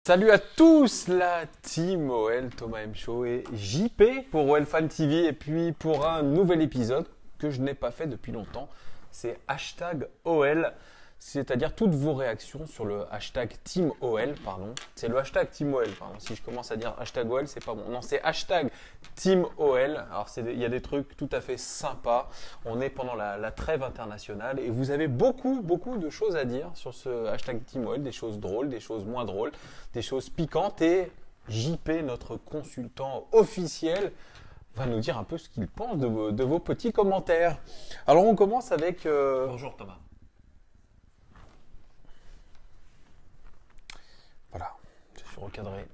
Salut à tous, la team OL, Thomas M. Show et JP pour OL Fan TV et puis pour un nouvel épisode que je n'ai pas fait depuis longtemps, c'est hashtag OL, c'est-à-dire toutes vos réactions sur le hashtag Team OL, pardon. C'est le hashtag Team OL, pardon. Si je commence à dire hashtag OL, c'est pas bon. Non, c'est hashtag Team OL. Alors, il y a des trucs tout à fait sympas. On est pendant la trêve internationale et vous avez beaucoup de choses à dire sur ce hashtag Team OL, des choses drôles, des choses moins drôles, des choses piquantes et JP, notre consultant officiel, va nous dire un peu ce qu'il pense de vos petits commentaires. Alors, on commence avec... Bonjour Thomas. Voilà, je suis recadré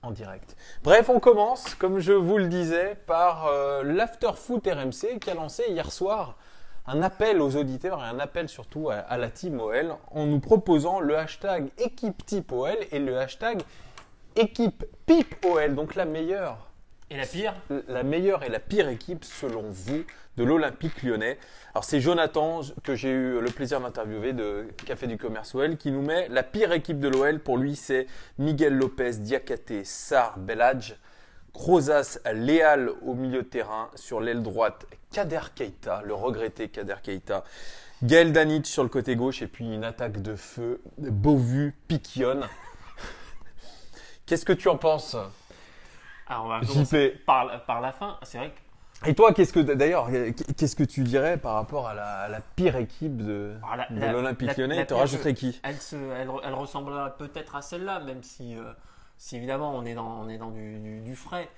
en direct. Bref, on commence, comme je vous le disais, par l'Afterfoot RMC qui a lancé hier soir un appel aux auditeurs et un appel surtout à la team OL en nous proposant le hashtag équipe type OL et le hashtag équipe pipe OL, donc la meilleure. Et la pire? La meilleure et la pire équipe selon vous de l'Olympique Lyonnais. Alors c'est Jonathan que j'ai eu le plaisir d'interviewer de Café du Commerce OL qui nous met la pire équipe de l'OL. Pour lui c'est Miguel Lopez, Diakité, Sarr, Belhadj, Crozas, Léal au milieu de terrain, sur l'aile droite Kader Keita, le regretté Kader Keita, Gaël Danic sur le côté gauche et puis une attaque de feu, Beauvu, Piquion. Qu'est-ce que tu en penses? Alors on va commencer par la fin. C'est vrai que Et toi, qu'est-ce que tu dirais par rapport à la pire équipe de l'Olympique Lyonnais? Tu rajouterais qui? elle ressemblera peut-être à celle-là, même si évidemment on est dans du frais.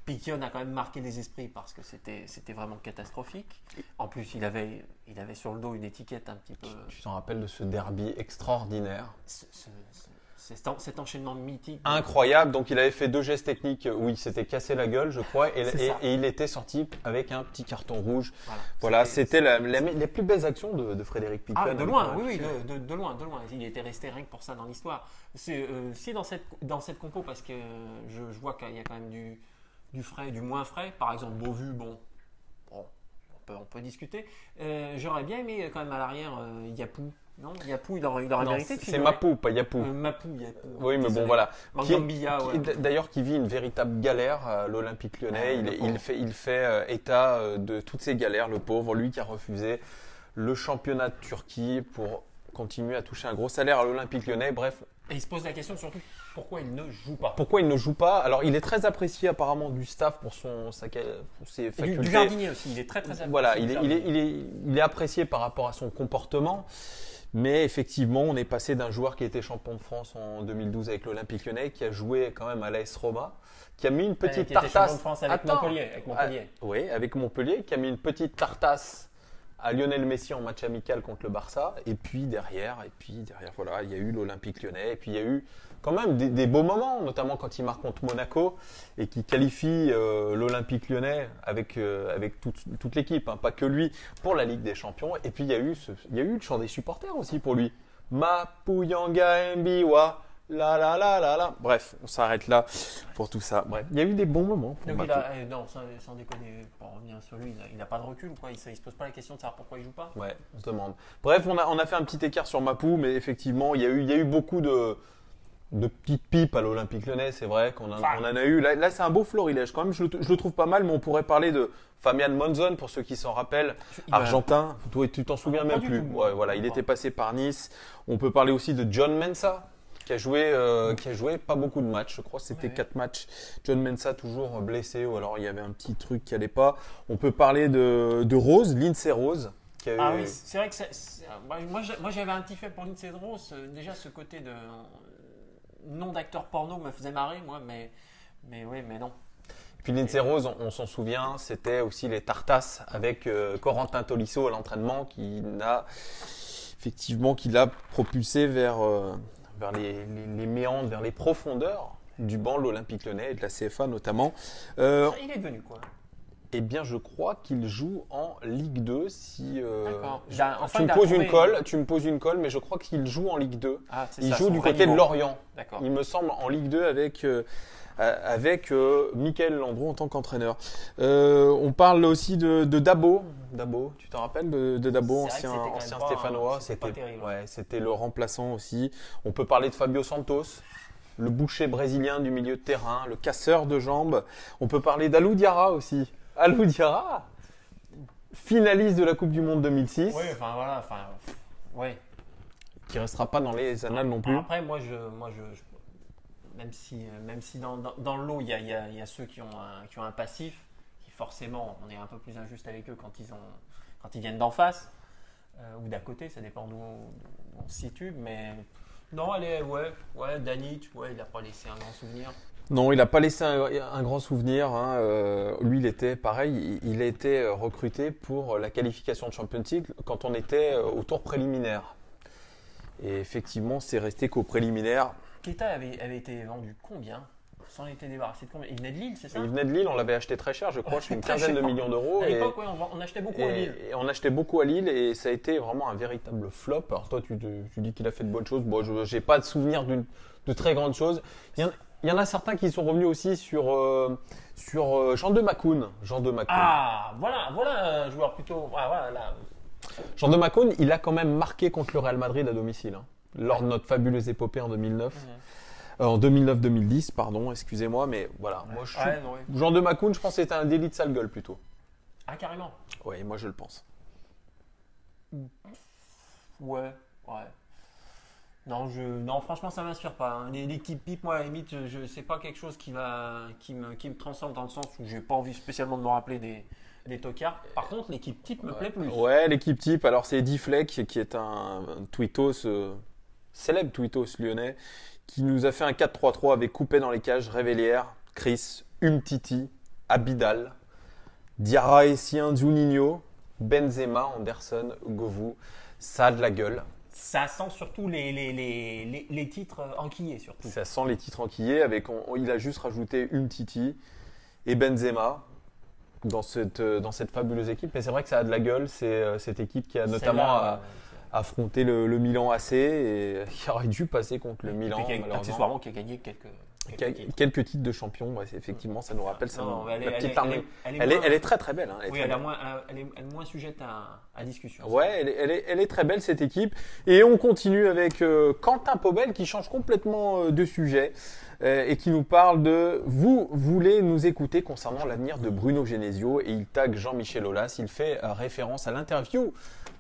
Piquion a quand même marqué les esprits parce que c'était vraiment catastrophique. En plus, il avait sur le dos une étiquette un petit peu. Tu t'en rappelles de ce derby extraordinaire? Cet enchaînement mythique. Incroyable. Donc il avait fait 2 gestes techniques où il s'était cassé la gueule, je crois, et il était sorti avec un petit carton rouge. Voilà, c'était les plus belles actions de Frédéric Piquion. Ah, de loin, oui, de loin. Il était resté rien que pour ça dans l'histoire. C'est dans cette compo parce que je vois qu'il y a quand même du frais, du moins frais. Par exemple, Beauvu, bon, on peut discuter. J'aurais bien aimé quand même à l'arrière Yapou. Non, Yapou, il aurait mérité. C'est Mapou, pas Yapou. Yapou. Oui, mais bon, voilà. D'ailleurs, qui vit une véritable galère à l'Olympique Lyonnais. Il fait état de toutes ces galères, le pauvre, lui qui a refusé le championnat de Turquie pour continuer à toucher un gros salaire à l'Olympique Lyonnais. Bref. Et il se pose la question surtout, pourquoi il ne joue pas? Pourquoi il ne joue pas? Alors, il est très apprécié apparemment du staff pour ses facultés. Du jardinier aussi, il est très apprécié. Voilà, il est apprécié par rapport à son comportement. Mais effectivement, on est passé d'un joueur qui était champion de France en 2012 avec l'Olympique Lyonnais, qui a joué quand même à l'AS Roma, qui a mis une petite qui tartasse. Était champion de France avec Montpellier. Oui, avec Montpellier, qui a mis une petite tartasse à Lionel Messi en match amical contre le Barça. Et puis derrière, voilà, il y a eu l'Olympique Lyonnais. Et puis il y a eu quand même des beaux moments, notamment quand il marque contre Monaco et qui qualifie l'Olympique Lyonnais avec toute l'équipe, hein, pas que lui, pour la Ligue des Champions. Et puis il y a eu le chant des supporters aussi pour lui. Mapuyanga Mbiwa. La. Bref, on s'arrête là pour tout ça. Bref, il y a eu des bons moments. Non, sans déconner, pour revenir sur lui, il n'a pas de recul, quoi. Il se pose pas la question de savoir pourquoi il joue pas. Ouais, on se demande. Bref, on a fait un petit écart sur Mapou, mais effectivement, il y a eu beaucoup de petites pipes à l'Olympique Lyonnais. C'est vrai qu'on en a eu. Là, c'est un beau florilège quand même. Je le trouve pas mal, mais on pourrait parler de Fabien Monzon pour ceux qui s'en rappellent. Argentin, toi, tu t'en souviens même plus. Ouais, voilà, il était passé par Nice. On peut parler aussi de John Mensah, qui a joué pas beaucoup de matchs, je crois que c'était 4 matchs. John Mensah toujours blessé, ou alors il y avait un petit truc qui allait pas. On peut parler de Rose, Lindsay Rose. Oui, c'est vrai que moi j'avais un petit fait pour Lindsay Rose. Déjà ce côté de nom d'acteur porno me faisait marrer, moi, mais non. Puis Lindsay Rose, on s'en souvient, c'était aussi les tartasses avec Corentin Tolisso à l'entraînement qui l'a propulsé vers les méandres, vers les profondeurs du banc de l'Olympique Lyonnais et de la CFA notamment. Il est devenu quoi? Eh bien, je crois qu'il joue en Ligue 2. D'accord. Tu me poses une colle, mais je crois qu'il joue en Ligue 2. Il joue du côté de Lorient. D'accord. Il me semble en Ligue 2 avec Michael Landreau en tant qu'entraîneur. On parle aussi de Dabo. Dabo, tu t'en rappelles de Dabo, ancien Stéphanois. C'était pas terrible. Ouais, c'était le remplaçant aussi. On peut parler de Fabio Santos. le boucher brésilien du milieu de terrain, le casseur de jambes. On peut parler d'Alou Diarra aussi. Alou Diarra, finaliste de la Coupe du Monde 2006. Oui, enfin voilà, ouais. Qui restera pas dans les annales non plus. Après, même si dans le lot, il y a ceux qui ont un passif, qui forcément, on est un peu plus injuste avec eux quand ils viennent d'en face ou d'à côté, ça dépend d'où on se situe. Mais non, Danic, il n'a pas laissé un grand souvenir. Non, il n'a pas laissé un grand souvenir. Hein. Lui, il était pareil. Il a été recruté pour la qualification de Champions League quand on était au tour préliminaire. Et effectivement, c'est resté qu'au préliminaire. Keita avait été vendu combien? S'en était débarrassé de combien? Il venait de Lille, c'est ça? Il venait de Lille, on l'avait acheté très cher, je crois, une quinzaine de millions d'euros. À l'époque, on achetait beaucoup à Lille. Et on achetait beaucoup à Lille et ça a été vraiment un véritable flop. Alors toi, tu dis qu'il a fait de bonnes choses. Bon, je n'ai pas de souvenir de très grandes choses. Il y en a certains qui sont revenus aussi sur Jean de Macoun. Ah, voilà un joueur plutôt... voilà, là. Jean de Macoun, il a quand même marqué contre le Real Madrid à domicile, hein, lors de notre fabuleuse épopée en 2009. En 2009-2010, pardon, excusez-moi, mais voilà. Moi, Jean de Macoun, je pense que c'était un délit de sale gueule plutôt. Ah, carrément? Oui, moi je le pense. Ouais. Non, franchement, ça m'inspire pas. Hein. L'équipe pipe, moi, à la limite, c'est pas quelque chose qui me transcende dans le sens où j'ai pas envie spécialement de me rappeler des tocards. Par contre, l'équipe type me plaît plus. Ouais, l'équipe type, alors c'est Eddie Fleck qui est un tweetos, célèbre tweetos lyonnais, qui nous a fait un 4-3-3 avec Coupé dans les cages, Révélière, Chris, Umtiti, Abidal, Diarra, Essien, Juninho, Benzema, Anderson, Govou. Ça a de la gueule. Ça sent surtout les titres enquillés surtout. Ça sent les titres enquillés. Il a juste rajouté Umtiti et Benzema dans cette fabuleuse équipe. Mais c'est vrai que ça a de la gueule. C'est cette équipe qui a notamment affronté le Milan AC et qui aurait dû passer contre le Milan. Accessoirement, qui a gagné quelques titres de champion. Ouais, effectivement, ça nous rappelle ça. Elle est très très belle. Hein, elle est moins sujette à discussion. Ouais, elle est très belle cette équipe. Et on continue avec Quentin Pobel qui change complètement de sujet et qui nous parle de vous voulez nous écouter concernant l'avenir de Bruno Genesio et il tag Jean-Michel Aulas. Il fait référence à l'interview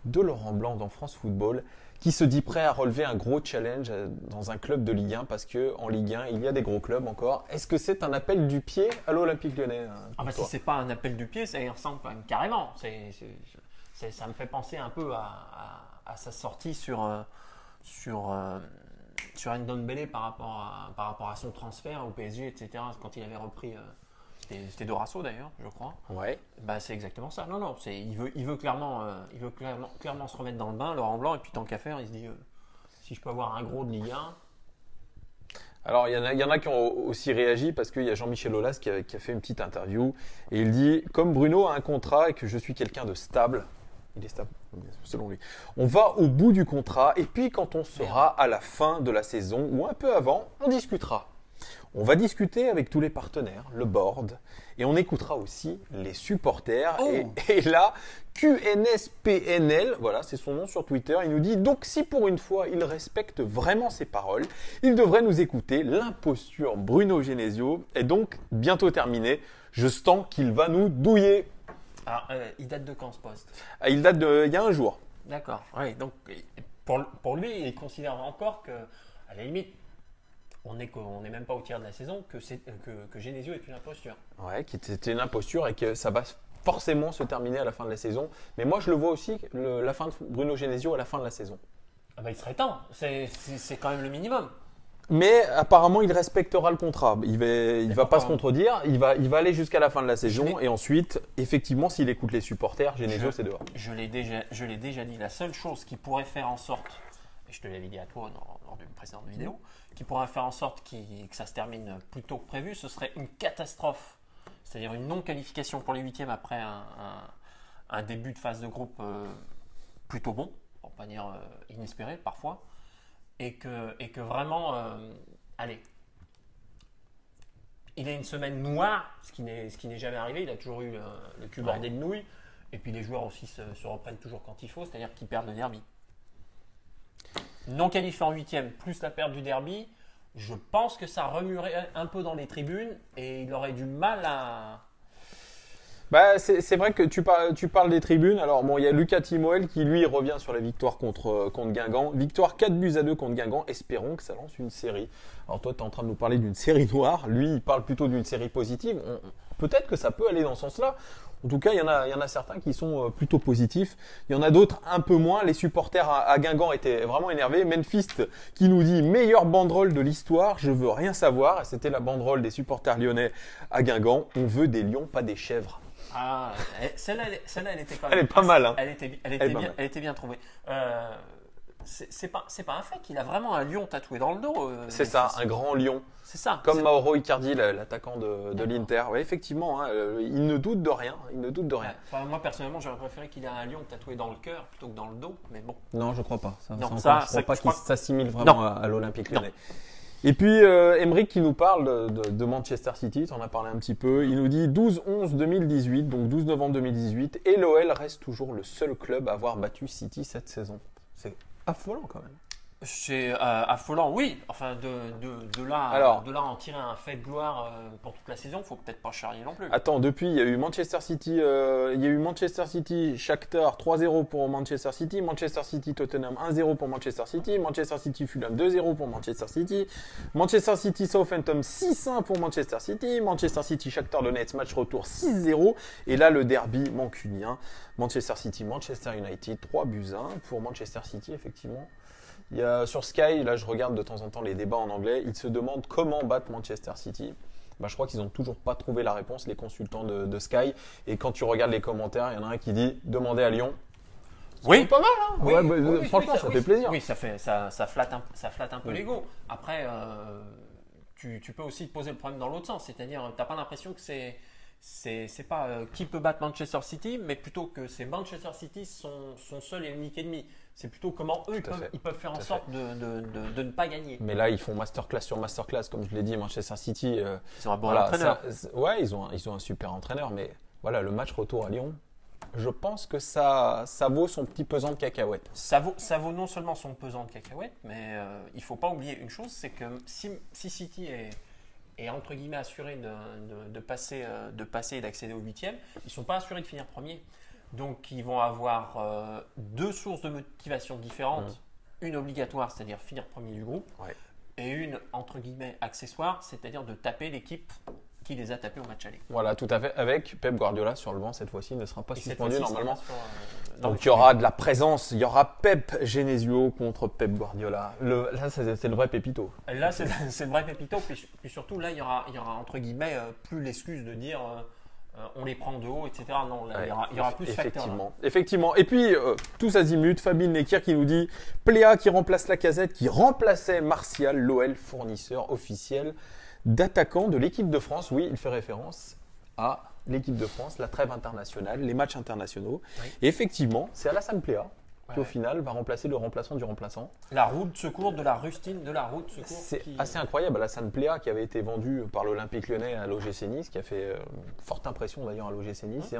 de Laurent Blanc dans France Football qui se dit prêt à relever un gros challenge dans un club de Ligue 1 parce qu'en Ligue 1, il y a des gros clubs encore. Est-ce que c'est un appel du pied à l'Olympique Lyonnais? Si c'est pas un appel du pied, ça y ressemble quand même carrément. Ça me fait penser un peu à sa sortie sur Ndombele par rapport à son transfert au PSG, etc. Quand il avait repris, c'était Dorasso d'ailleurs, je crois. Ouais. C'est exactement ça. Non, il veut clairement se remettre dans le bain, Laurent Blanc, et puis tant qu'à faire, il se dit si je peux avoir un gros de Ligue 1. Alors, il y en a qui ont aussi réagi parce qu'il y a Jean-Michel Aulas qui a fait une petite interview et il dit comme Bruno a un contrat et que je suis quelqu'un de stable. Il est stable, selon lui. On va au bout du contrat et puis quand on sera à la fin de la saison ou un peu avant, on discutera. On va discuter avec tous les partenaires, le board, et on écoutera aussi les supporters. Et là, QNSPNL, voilà, c'est son nom sur Twitter, il nous dit donc si pour une fois il respecte vraiment ses paroles, il devrait nous écouter. L'imposture Bruno Genesio est donc bientôt terminée. Je sens qu'il va nous douiller. Alors, il date de quand ce poste? Il date il y a un jour. D'accord. Oui, donc pour lui, il considère encore que, à la limite, on n'est même pas au tiers de la saison, que Genesio est une imposture. Ouais, qui était une imposture et que ça va forcément se terminer à la fin de la saison. Mais moi, je le vois aussi, la fin de Bruno Genesio à la fin de la saison. Il serait temps. C'est quand même le minimum. Mais apparemment, il respectera le contrat. Il va pas se contredire. Il va aller jusqu'à la fin de la saison. Et ensuite, effectivement, s'il écoute les supporters, Genesio, c'est dehors. Je l'ai déjà dit. La seule chose qui pourrait faire en sorte, et je te l'avais dit à toi lors d'une précédente vidéo, qui pourrait faire en sorte que ça se termine plus tôt que prévu, ce serait une catastrophe. C'est-à-dire une non-qualification pour les huitièmes après un début de phase de groupe plutôt bon, pour ne pas dire inespéré parfois. Et que vraiment, il a une semaine noire, ce qui n'est jamais arrivé. Il a toujours eu le cul bordé de nouilles. Et puis les joueurs aussi se reprennent toujours quand il faut, c'est-à-dire qu'ils perdent le derby. Non qualifié en huitième, plus la perte du derby, je pense que ça remuerait un peu dans les tribunes et il aurait du mal à. Bah, c'est vrai que tu parles des tribunes. Alors, bon, il y a Lucas Timoel qui, lui, revient sur la victoire contre Guingamp. Victoire 4-2 contre Guingamp. Espérons que ça lance une série. Alors, toi, tu es en train de nous parler d'une série noire. Lui, il parle plutôt d'une série positive. Peut-être que ça peut aller dans ce sens-là. En tout cas, il y en a certains qui sont plutôt positifs. Il y en a d'autres un peu moins. Les supporters à Guingamp étaient vraiment énervés. Memphis qui nous dit « Meilleure banderole de l'histoire, je veux rien savoir ». Et c'était la banderole des supporters lyonnais à Guingamp. On veut des lions, pas des chèvres. Ah, celle-là, elle était quand même. Elle est pas mal, hein. Elle était bien trouvée. C'est pas un fait qu'il a vraiment un lion tatoué dans le dos. C'est ça, un grand lion. C'est ça. Comme Mauro Icardi, l'attaquant de l'Inter. Ouais, effectivement, hein, il ne doute de rien. Il ne doute de rien. Ouais. Enfin, moi, personnellement, j'aurais préféré qu'il ait un lion tatoué dans le cœur plutôt que dans le dos. Mais bon. Non, je crois pas. Non, je crois pas qu'il s'assimile vraiment à l'Olympique Lyonnais. Et puis, Emeric qui nous parle de Manchester City, tu en as parlé un petit peu. Il nous dit 12-11-2018, donc 12 novembre 2018, et l'OL reste toujours le seul club à avoir battu City cette saison. C'est affolant quand même. C'est affolant, oui. Enfin, de là à en tirer un fait de gloire pour toute la saison, faut peut-être pas charrier non plus. Attends, depuis, il y a eu Manchester City, Shakhtar 3-0 pour Manchester City, Manchester City Tottenham 1-0 pour Manchester City, Manchester City Fulham 2-0 pour Manchester City, Manchester City Southampton 6-1 pour Manchester City, Manchester City Shakhtar Donetsk match retour 6-0, et là le derby mancunien, Manchester City Manchester United 3-1 pour Manchester City effectivement. Il y a, sur Sky, là je regarde de temps en temps les débats en anglais, ils se demandent comment battre Manchester City. Bah, je crois qu'ils n'ont toujours pas trouvé la réponse, les consultants de Sky. Et quand tu regardes les commentaires, il y en a un qui dit « Demandez à Lyon ». Oui, pas mal, hein. Oui, ouais, franchement, ça fait plaisir. Oui, ça flatte un peu l'ego. Après, tu peux aussi te poser le problème dans l'autre sens, c'est-à-dire, tu n'as pas l'impression que c'est pas qui peut battre Manchester City, mais plutôt que c'est Manchester City son seul et unique ennemi. C'est plutôt comment eux ils peuvent faire en sorte de ne pas gagner. Mais là, ils font masterclass sur masterclass, comme je l'ai dit, Manchester City. Ils ont un bon entraîneur. Ouais, ils ont un super entraîneur, mais voilà, le match retour à Lyon, je pense que ça vaut son petit pesant de cacahuètes. Ça vaut non seulement son pesant de cacahuètes, mais il ne faut pas oublier une chose, c'est que si City est entre guillemets assuré de passer et d'accéder au 8e, ils ne sont pas assurés de finir premier. Donc, ils vont avoir deux sources de motivation différentes. Une obligatoire, c'est-à-dire finir premier du groupe, et une, entre guillemets, accessoire, c'est-à-dire de taper l'équipe qui les a tapés au match aller. Voilà, tout à fait. Avec Pep Guardiola sur le banc, cette fois-ci, il ne sera pas suspendu normalement. Donc, il y aura de la présence. Il y aura Pep Genesio contre Pep Guardiola. Là, c'est le vrai pépito. Là, c'est le vrai pépito. Puis surtout, là, il y aura entre guillemets, plus l'excuse de dire... on les prend de haut, etc. Non, là, il y aura plus ce facteur. Effectivement. Et puis, tous azimuts, Fabien Nekir qui nous dit Pléa qui remplace Lacazette, qui remplaçait Martial, l'OL fournisseur officiel d'attaquants de l'équipe de France. Oui, il fait référence à l'équipe de France, la trêve internationale, les matchs internationaux. Oui. Et effectivement, c'est Alassane Pléa qui au final va remplacer le remplaçant du remplaçant. La roue de secours, de la rustine, de la roue de secours. C'est assez incroyable. Alassane Pléa qui avait été vendu par l'Olympique Lyonnais à l'OGC Nice, qui a fait forte impression d'ailleurs à l'OGC Nice,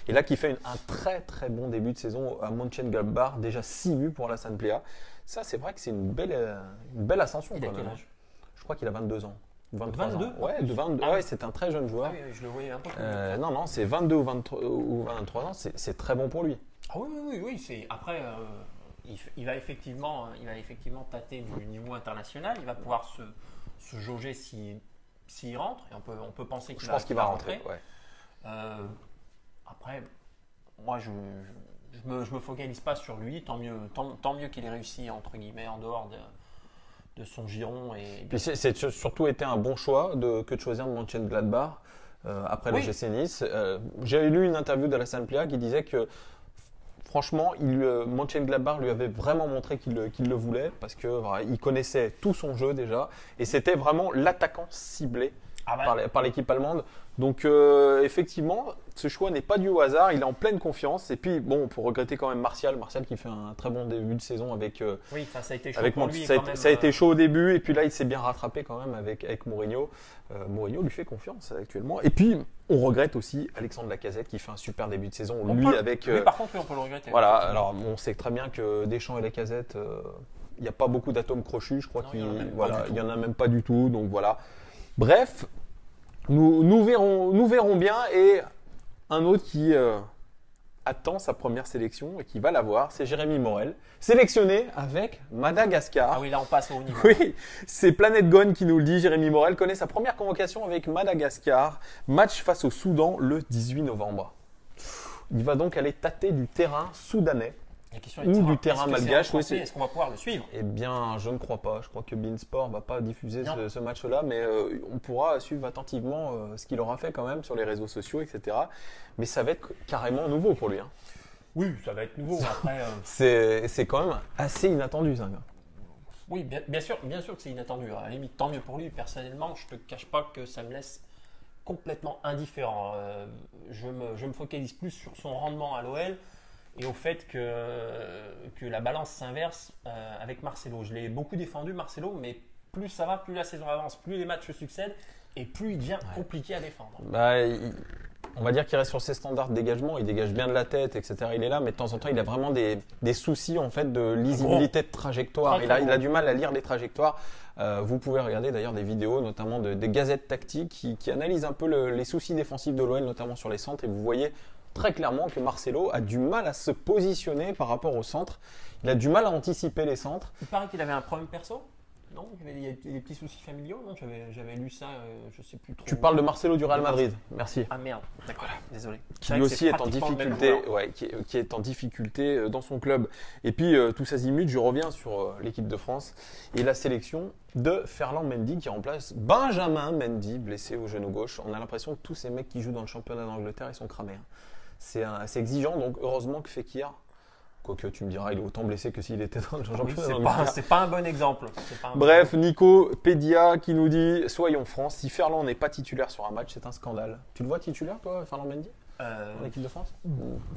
et là qui fait un très très bon début de saison à Mönchengladbach, déjà 6 buts pour Alassane Pléa. Ça c'est vrai que c'est une belle ascension. Il a quel âge ? Je crois qu'il a 22 ans. 22 ans. Ouais, de 22. Ouais, c'est un très jeune joueur. Ah oui, je le voyais un peu plus. Non, c'est 22 ou 23 ans, c'est très bon pour lui. Ah oui. Après, il va effectivement tâter du niveau international. Il va pouvoir se jauger s'il rentre. Et on peut penser qu'il va rentrer. Ouais. Après, moi, je me focalise pas sur lui. Tant mieux qu'il ait réussi entre guillemets en dehors de son giron. Et puis c'est surtout été un bon choix que de choisir de Mönchengladbach après le GC Nice. J'ai lu une interview d'Alassane Pléa qui disait que franchement, Mönchengladbach lui avait vraiment montré qu'il le voulait parce que il connaissait tout son jeu déjà et c'était vraiment l'attaquant ciblé par l'équipe allemande. Donc effectivement, ce choix n'est pas dû au hasard, il est en pleine confiance. Et puis bon, pour regretter quand même Martial qui fait un très bon début de saison avec. Ça a été chaud avec pour lui. Ça a été chaud au début et puis là il s'est bien rattrapé quand même avec Mourinho. Mourinho lui fait confiance actuellement. Et puis on regrette aussi Alexandre Lacazette qui fait un super début de saison. Lui, par contre, on peut le regretter. Voilà, alors on sait très bien que Deschamps et Lacazette. n'y a pas beaucoup d'atomes crochus, je crois Non, qu'il il y en a même pas voilà, du il y tout. en a même pas du tout. Donc voilà. Bref, nous verrons bien. Et un autre qui attend sa première sélection et qui va l'avoir, c'est Jérémy Morel, sélectionné avec Madagascar. Ah oui, là on passe au haut niveau. Oui, c'est Planète Gone qui nous le dit. Jérémy Morel connaît sa première convocation avec Madagascar. Match face au Soudan le 18 novembre. Il va donc aller tâter du terrain soudanais. La question Ou de savoir, du terrain est-ce que c'est malgache, en français, oui, c'est- est-ce qu'on va pouvoir le suivre? Eh bien, je ne crois pas. Je crois que Beansport va pas diffuser Non. ce match-là, mais on pourra suivre attentivement ce qu'il aura fait quand même sur les réseaux sociaux, etc. Mais ça va être carrément nouveau pour lui, hein. Oui, ça va être nouveau. Après, C'est quand même assez inattendu, ça. oui, bien sûr que c'est inattendu. À la limite, tant mieux pour lui. Personnellement, je te cache pas que ça me laisse complètement indifférent. Je me focalise plus sur son rendement à l'OL et au fait que la balance s'inverse avec Marcelo. Je l'ai beaucoup défendu, Marcelo, mais plus ça va, plus la saison avance, plus les matchs se succèdent et plus il devient compliqué à défendre. Bah, on va dire qu'il reste sur ses standards de dégagement, il dégage bien de la tête, etc. Il est là, mais de temps en temps, il a vraiment des soucis en fait de lisibilité de trajectoire. Très, Il a, très il a bon. du mal à lire les trajectoires. Vous pouvez regarder d'ailleurs des vidéos, notamment des gazettes tactiques qui analysent un peu les soucis défensifs de l'OL, notamment sur les centres. Et vous voyez très clairement que Marcelo a du mal à se positionner par rapport au centre. Il a du mal à anticiper les centres. Il paraît qu'il avait un problème perso. Non, il y avait des petits soucis familiaux. Non, j'avais lu ça, je sais plus trop. Tu parles de Marcelo du Real Madrid. Merci. Ah merde, d'accord, désolé. Qui lui aussi est en difficulté, qui est en difficulté dans son club. Et puis tous azimuts, je reviens sur l'équipe de France et la sélection de Ferland Mendy qui remplace Benjamin Mendy, blessé au genou gauche. On a l'impression que tous ces mecs qui jouent dans le championnat d'Angleterre, ils sont cramés, hein. C'est exigeant, donc heureusement que Fekir, quoique tu me diras, il est autant blessé que s'il était dans le championnat d'Angleterre. C'est pas un bon exemple. Bref, Nico Pédia qui nous dit soyons francs, si Ferland n'est pas titulaire sur un match, c'est un scandale. Tu le vois titulaire, toi, Ferland Mendy, en équipe de France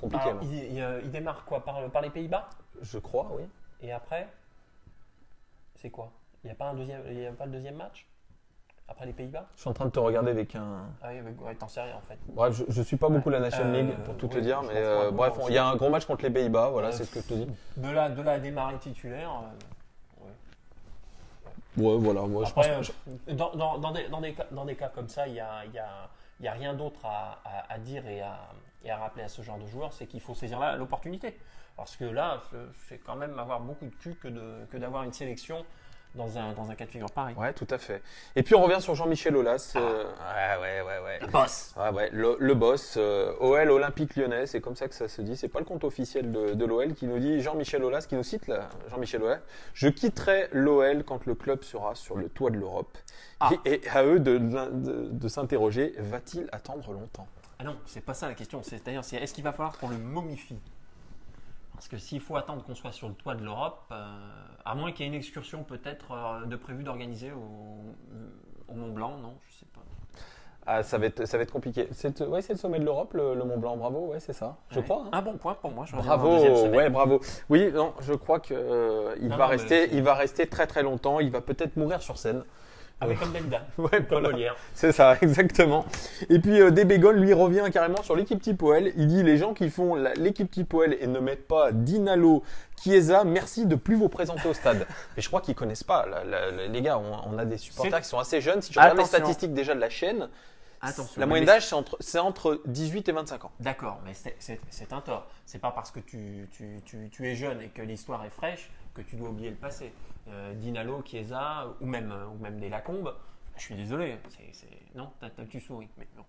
Compliqué, alors, non il démarre quoi par les Pays-Bas. Je crois, oui. Et après, c'est quoi? Il n'y a pas le deuxième match après les Pays-Bas? Je suis en train de te regarder avec un. Ah oui, ouais, t'en sais rien en fait. Bref, je suis pas beaucoup la Nation League pour tout te oui, dire, je mais pense pas, bref, moi il y a un gros match contre les Pays-Bas, voilà, Euh, c'est ce que je te dis. De là à démarrer titulaire. Ouais, voilà, moi Après, je pense. dans des cas comme ça, il y a rien d'autre à dire et à rappeler à ce genre de joueur, c'est qu'il faut saisir l'opportunité. Parce que là, c'est quand même avoir beaucoup de cul que d'avoir une sélection dans un cas de figure pareil. Ouais, tout à fait. Et puis on revient sur Jean-Michel Aulas. Ouais. Le boss. Ouais, le boss, OL Olympique Lyonnais, c'est comme ça que ça se dit. C'est pas le compte officiel de l'OL qui nous dit Jean-Michel Aulas, qui nous cite là, Jean-Michel Aulas. Je quitterai l'OL quand le club sera sur le toit de l'Europe. Ah. Et à eux de s'interroger, va-t-il attendre longtemps? Ah non, c'est pas ça la question. C'est-à-dire, est-ce qu'il va falloir qu'on le momifie? Parce que s'il faut attendre qu'on soit sur le toit de l'Europe, à moins qu'il y ait une excursion peut-être de prévu d'organiser au Mont Blanc, non, je sais pas. Ah, ça va être compliqué. C'est le sommet de l'Europe, le Mont Blanc, bravo, ouais, c'est ça, je Ouais. crois. Hein. Un bon point pour moi. Je Bravo, reviens au deuxième sommet. ouais, bravo. Oui, non, je crois que il Non, va non, mais rester, c'est- il va rester très très longtemps. Il va peut-être mourir sur scène. Avec comme Dalida, Ouais, comme voilà. Molière. C'est ça, exactement. Et puis Débégol, lui, revient carrément sur l'équipe type OL. Il dit les gens qui font l'équipe type OL et ne mettent pas Dinalo, Chiesa, merci de plus vous présenter au stade. Et je crois qu'ils connaissent pas. Les gars, on a des supporters qui sont assez jeunes. Si je regarde les Attention. statistiques déjà de la chaîne, Attention. la moyenne d'âge, c'est entre 18 et 25 ans. D'accord, mais c'est un tort. C'est pas parce que tu es jeune et que l'histoire est fraîche que tu dois oublier le passé. Dinalo, Chiesa ou même des Lacombes, je suis désolé. Non, tu souris, mais non.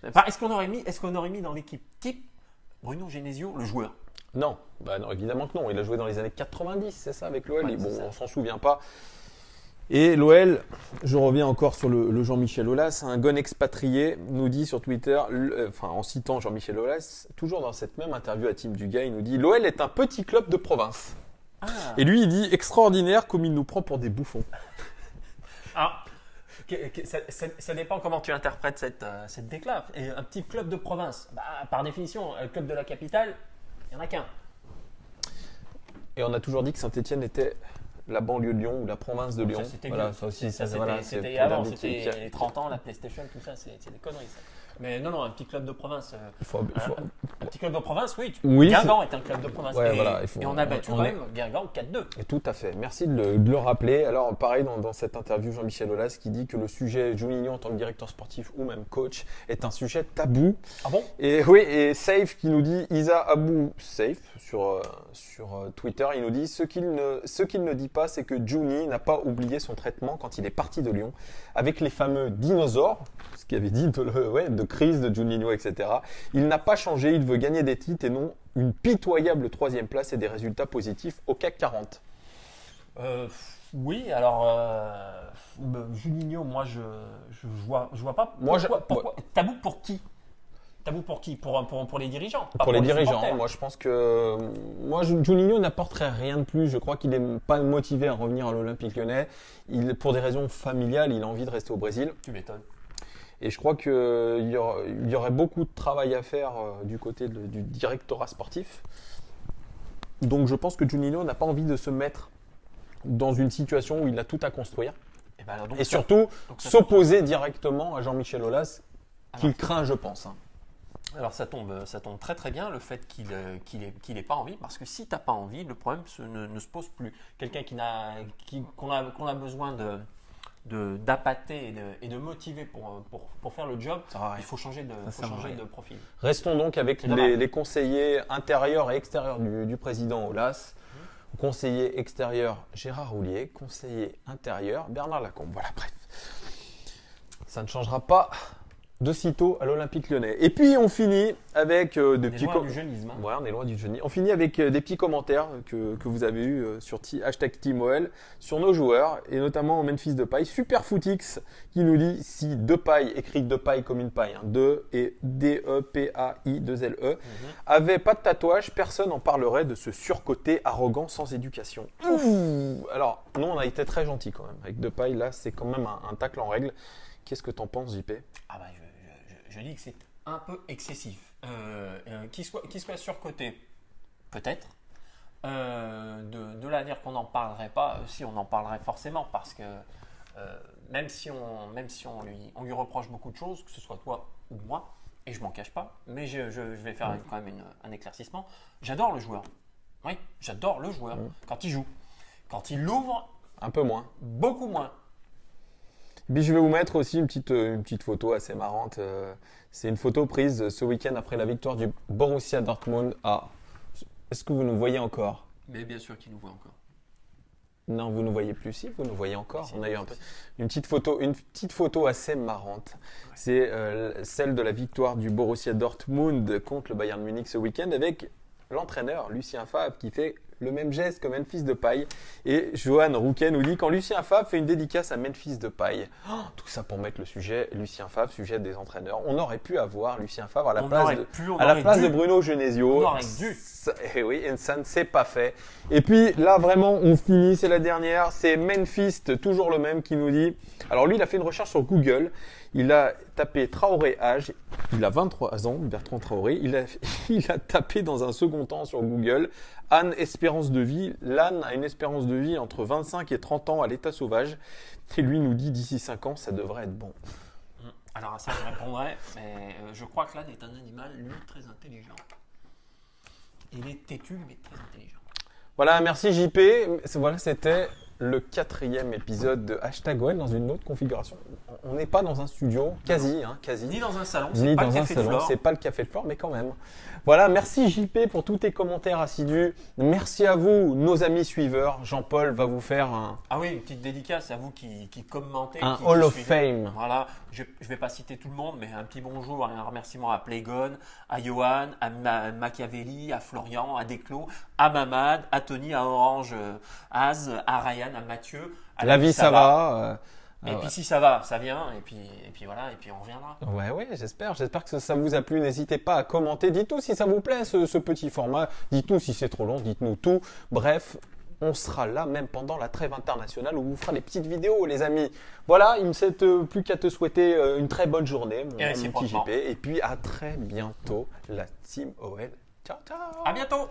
Enfin, est-ce qu'on aurait mis dans l'équipe type Bruno Genesio, le joueur? Non, bah non, évidemment que non. Il a joué dans les années 90, c'est ça, avec l'OL. Ouais, Et bon, c'est ça. on s'en souvient pas. Et l'OL, je reviens encore sur le Jean-Michel Aulas, un gon expatrié nous dit sur Twitter, en citant Jean-Michel Aulas, toujours dans cette même interview à Team Dugas, il nous dit « L'OL est un petit club de province ». Ah. Et lui, il dit « Extraordinaire comme il nous prend pour des bouffons Ah, ça dépend comment tu interprètes cette déclare. Et un petit club de province, bah, par définition, un club de la capitale, il n'y en a qu'un. ». Et on a toujours dit que Saint-Etienne était la banlieue de Lyon ou la province de Lyon. Ça, c'était Voilà, vieux. ça aussi, Ça, voilà, c'était c'est avant, pour la c'était petite- les 30 ans, la PlayStation, tout ça, c'est des conneries. Ça. Mais non, un petit club de province. Un petit club de province, oui. Oui, Guingamp est un club de province. Ouais, et, voilà, et on a battu quand même Guingamp 4-2. Et tout à fait. Merci de le rappeler. Alors, pareil, dans cette interview, Jean-Michel Aulas qui dit que le sujet Juninho en tant que directeur sportif ou même coach est un sujet tabou. Ah bon? Et oui, et Safe qui nous dit, Isa Abou Safe sur Twitter, il nous dit ce qu'il ne dit pas, c'est que Juni n'a pas oublié son traitement quand il est parti de Lyon avec les fameux dinosaures, ce qu'il avait dit de crise de Juninho, etc. Il n'a pas changé, il veut gagner des titres et non une pitoyable 3e place et des résultats positifs au CAC 40. Oui, alors Juninho, moi je vois pas. Pourquoi tabou pour qui? Tabou pour qui? Pour les dirigeants. Pour les dirigeants. Moi, je pense que Juninho n'apporterait rien de plus. Je crois qu'il n'est pas motivé à revenir à l'Olympique Lyonnais. Pour des raisons familiales, il a envie de rester au Brésil. Tu m'étonnes. Et je crois qu'il y aurait beaucoup de travail à faire du côté du directorat sportif. Donc, je pense que Juninho n'a pas envie de se mettre dans une situation où il a tout à construire. Et surtout, s'opposer directement à Jean-Michel Aulas, qu'il craint, je pense. Alors ça tombe très très bien le fait qu'il ait pas envie, parce que si tu n'as pas envie, le problème ne se pose plus. Quelqu'un qu'on a besoin d'appâter et de motiver pour faire le job, il faut changer de profil. Restons donc avec les conseillers intérieurs et extérieurs du président Aulas. Conseiller extérieur Gérard Houllier, conseiller intérieur Bernard Lacombe. Voilà, bref. Ça ne changera pas de sitôt à l'Olympique Lyonnais. Et puis on finit avec des petits commentaires. Du jeunisme. Ouais, on est loin du jeunisme. On finit avec des petits commentaires que vous avez eu sur #TeamOL sur nos joueurs et notamment Memphis Depay, Superfootix qui nous dit si Depay, écrit Depay comme une paille, 2 et DEPAI2LE, avait pas de tatouage, personne n'en parlerait de ce surcoté arrogant sans éducation. Alors, nous on a été très gentils quand même avec Depay, là c'est quand même un tacle en règle. Qu'est-ce que t'en penses, JP? Je dis que c'est un peu excessif. Qu'il soit surcoté, peut-être. De là à dire qu'on n'en parlerait pas, si on en parlerait forcément, parce que même si on lui reproche beaucoup de choses, que ce soit toi ou moi, et je m'en cache pas, mais je vais faire quand même un éclaircissement. J'adore le joueur. Oui, j'adore le joueur quand il joue. Quand il l'ouvre, un peu moins. Beaucoup moins. Puis je vais vous mettre aussi une petite photo assez marrante. C'est une photo prise ce week-end après la victoire du Borussia Dortmund. Est-ce que vous nous voyez encore? Mais bien sûr qu'il nous voit encore. Non, vous ne voyez plus. Si, vous nous voyez encore. On a eu une petite photo assez marrante. C'est celle de la victoire du Borussia Dortmund contre le Bayern Munich ce week-end avec l'entraîneur Lucien Favre qui fait le même geste que Memphis Depay. Et Johan Rouquet nous dit quand Lucien Favre fait une dédicace à Memphis Depay. Tout ça pour mettre le sujet Lucien Favre, sujet des entraîneurs. On aurait pu avoir Lucien Favre à la place de Bruno Genesio. On aurait dû. Et oui, et ça ne s'est pas fait. Et puis là vraiment on finit, c'est la dernière. C'est Memphis, toujours le même, qui nous dit. Alors lui il a fait une recherche sur Google. Il a tapé Traoré âge, il a 23 ans, Bertrand Traoré. Il a tapé dans un second temps sur Google Anne espérance de vie. L'âne a une espérance de vie entre 25 et 30 ans à l'état sauvage. Et lui nous dit d'ici 5 ans, ça devrait être bon. Alors à ça je répondrais, mais je crois que l'âne est un animal, lui, très intelligent. Il est têtu, mais très intelligent. Voilà, merci JP. Voilà, c'était le 4e épisode de #OL dans une autre configuration. On n'est pas dans un studio, quasi. Ni dans un salon, c'est pas le Café de Flore, mais quand même. Voilà, merci JP pour tous tes commentaires assidus. Merci à vous, nos amis suiveurs. Jean-Paul va vous faire une petite dédicace à vous qui commentez. Un Hall of Fame. Voilà, je ne vais pas citer tout le monde, mais un petit bonjour, un remerciement à Playgon, à Johan, à Machiavelli, à Florian, à Desclos, à Mamad, à Tony, à Orange, Az, à Ryan, à Mathieu. À La vie, ça va. Et puis si ça va, ça vient, et puis voilà, et puis on reviendra. Ouais, j'espère que ça vous a plu. N'hésitez pas à commenter. Dites-nous si ça vous plaît ce petit format. Dites-nous si c'est trop long, dites-nous tout. Bref, on sera là même pendant la trêve internationale où on vous fera des petites vidéos, les amis. Voilà, il ne me reste plus qu'à te souhaiter une très bonne journée, mon petit JP. Et puis à très bientôt, la Team OL. Ciao, ciao. À bientôt.